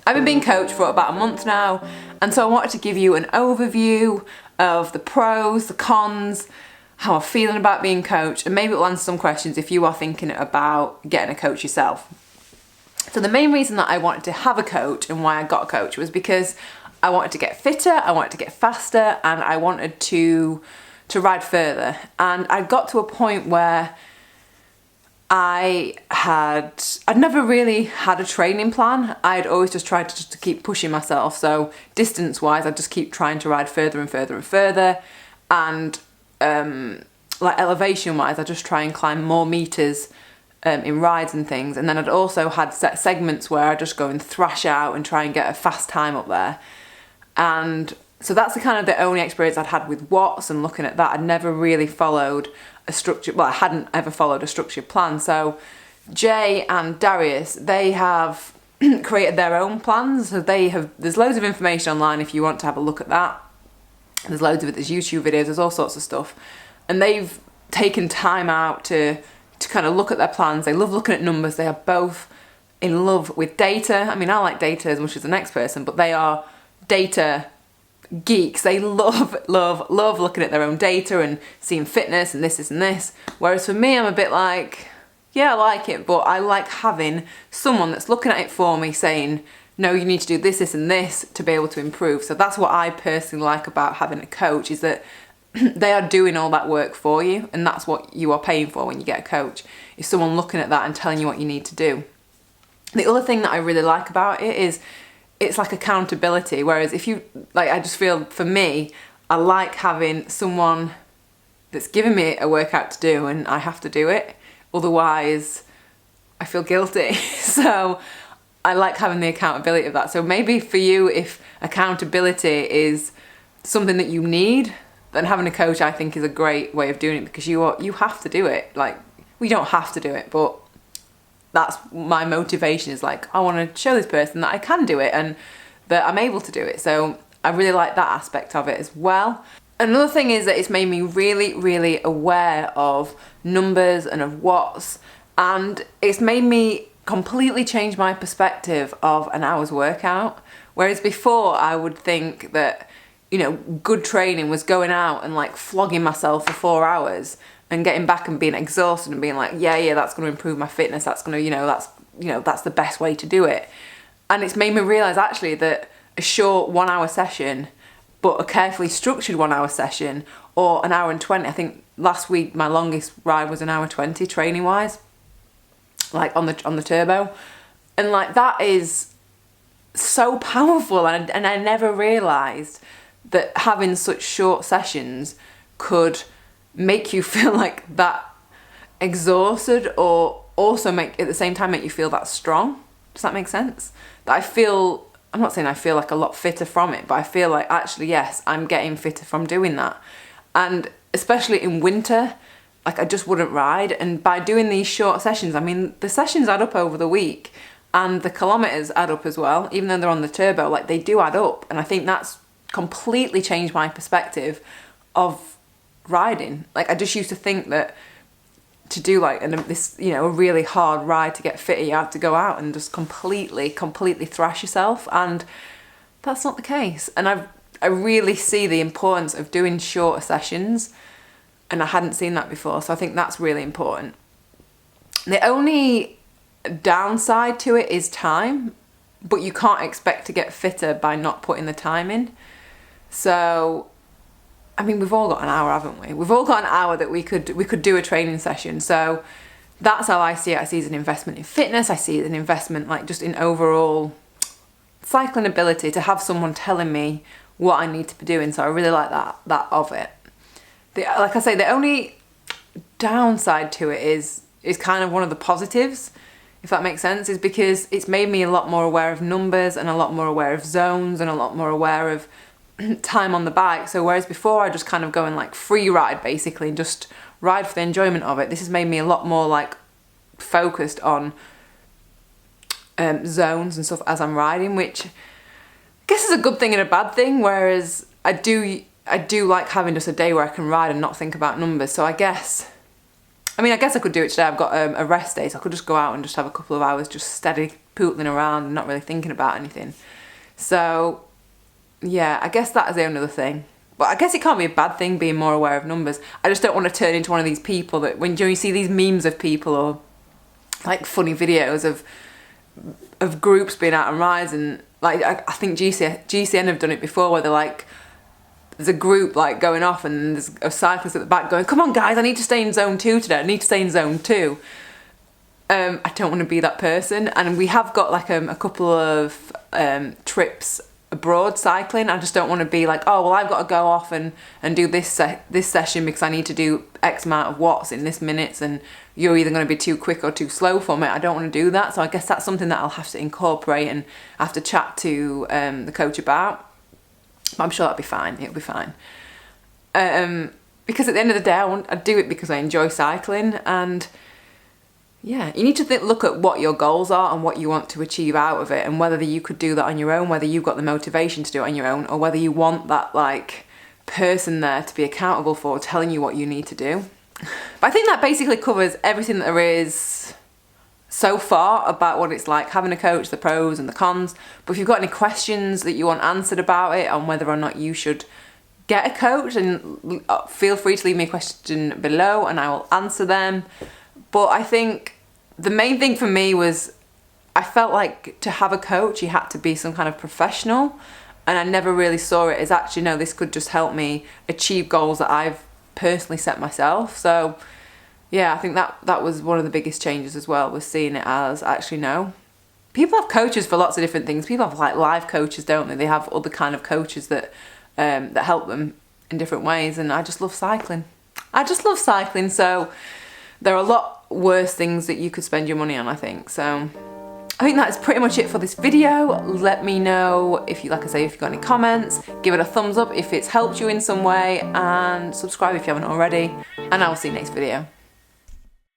I've been being coached for about a month now, and so I wanted to give you an overview of the pros, the cons, how I'm feeling about being coached, and maybe it will answer some questions if you are thinking about getting a coach yourself. So the main reason that I wanted to have a coach and why I got a coach was because I wanted to get fitter, I wanted to get faster, and I wanted to ride further. And I got to a point where I'd never really had a training plan. I'd always just tried to keep pushing myself. So distance wise, I'd just keep trying to ride further and further and further. And like elevation wise, I just try and climb more meters in rides and things. And then I'd also had set segments where I'd just go and thrash out and try and get a fast time up there. And so that's the only experience I'd had with watts and looking at that. I'd never really followed a structure, well, I hadn't ever followed a structured plan. So Jay and Darius, they have created their own plans. So there's loads of information online if you want to have a look at that. There's loads of it, there's YouTube videos, there's all sorts of stuff. And they've taken time out to kind of look at their plans. They love looking at numbers. They are both in love with data. I mean, I like data as much as the next person, but they are data geeks. They love looking at their own data and seeing fitness and this and this. Whereas for me, I'm a bit like, yeah, I like it, but I like having someone that's looking at it for me saying, no, you need to do this and this to be able to improve. So that's what I personally like about having a coach, is that they are doing all that work for you, and that's what you are paying for when you get a coach, is someone looking at that and telling you what you need to do. The other thing that I really like about it is it's like accountability. Whereas if you, like, I just feel for me, I like having someone that's giving me a workout to do and I have to do it. Otherwise, I feel guilty. So I like having the accountability of that. So maybe for you, if accountability is something that you need, then having a coach, I think, is a great way of doing it, because you have to do it. Like, we don't have to do it, but that's my motivation, is like, I want to show this person that I can do it and that I'm able to do it. So I really like that aspect of it as well. Another thing is that it's made me really, really aware of numbers and of watts, and it's made me completely change my perspective of an hour's workout. Whereas before I would think that, you know, good training was going out and like flogging myself for 4 hours and getting back and being exhausted and being like, yeah, that's going to improve my fitness. That's going to, that's the best way to do it. And it's made me realise actually that a short 1 hour session, but a carefully structured 1 hour session, or an hour and 20. I think last week my longest ride was an hour 20 training wise, like on the turbo. And like, that is so powerful. And I never realised that having such short sessions could make you feel like that exhausted, or also at the same time make you feel that strong. Does that make sense? That I'm not saying I feel like a lot fitter from it, but I feel like actually, yes, I'm getting fitter from doing that. And especially in winter, like, I just wouldn't ride. And by doing these short sessions, I mean, the sessions add up over the week and the kilometers add up as well, even though they're on the turbo, like, they do add up. And I think that's completely changed my perspective of riding. Like, I just used to think that to do like a really hard ride to get fitter, you have to go out and just completely thrash yourself, and that's not the case. And I really see the importance of doing shorter sessions, and I hadn't seen that before, so I think that's really important. The only downside to it is time, but you can't expect to get fitter by not putting the time in. So I mean, we've all got an hour, haven't we? We've all got an hour that we could do a training session. So that's how I see it. I see it as an investment in fitness. I see it as an investment, like, just in overall cycling ability, to have someone telling me what I need to be doing. So I really like that of it. Like I say, the only downside to it is kind of one of the positives, if that makes sense, is because it's made me a lot more aware of numbers and a lot more aware of zones and a lot more aware of time on the bike. So whereas before I just kind of go and like free ride basically and just ride for the enjoyment of it, this has made me a lot more like focused on zones and stuff as I'm riding, which I guess is a good thing and a bad thing. Whereas I do like having just a day where I can ride and not think about numbers. So I guess I mean, I guess I could do it today. I've got a rest day, so I could just go out and just have a couple of hours just steady pootling around and not really thinking about anything. So, yeah, I guess that is the only other thing. But I guess it can't be a bad thing being more aware of numbers. I just don't want to turn into one of these people that when you see these memes of people or like funny videos of groups being out on rides, and like I think GCN have done it before where they're like, there's a group like going off and there's a cyclist at the back going, come on guys, I need to stay in zone 2 today, I need to stay in zone 2. I don't want to be that person, and we have got like a couple of trips abroad cycling. I just don't want to be like, oh well, I've got to go off and do this session because I need to do X amount of watts in this minutes, and you're either going to be too quick or too slow for me. I don't want to do that, so I guess that's something that I'll have to incorporate and have to chat to the coach about. But I'm sure that'll be fine. It'll be fine. Because at the end of the day, I do it because I enjoy cycling, and yeah, you need to look at what your goals are and what you want to achieve out of it, and whether you could do that on your own, whether you've got the motivation to do it on your own, or whether you want that like person there to be accountable for telling you what you need to do. But I think that basically covers everything that there is so far about what it's like having a coach, the pros and the cons. But if you've got any questions that you want answered about it, on whether or not you should get a coach, then feel free to leave me a question below and I will answer them. But I think the main thing for me was I felt like to have a coach you had to be some kind of professional, and I never really saw it as actually, no, this could just help me achieve goals that I've personally set myself. So yeah, I think that was one of the biggest changes as well, was seeing it as actually, no, people have coaches for lots of different things. People have like life coaches, don't they? They have other kind of coaches that help them in different ways, and I just love cycling. So there are a lot worse things that you could spend your money on, I think. So I think that's pretty much it for this video. Let me know if you, like I say, if you've got any comments, give it a thumbs up if it's helped you in some way, and subscribe if you haven't already, and I will see you next video.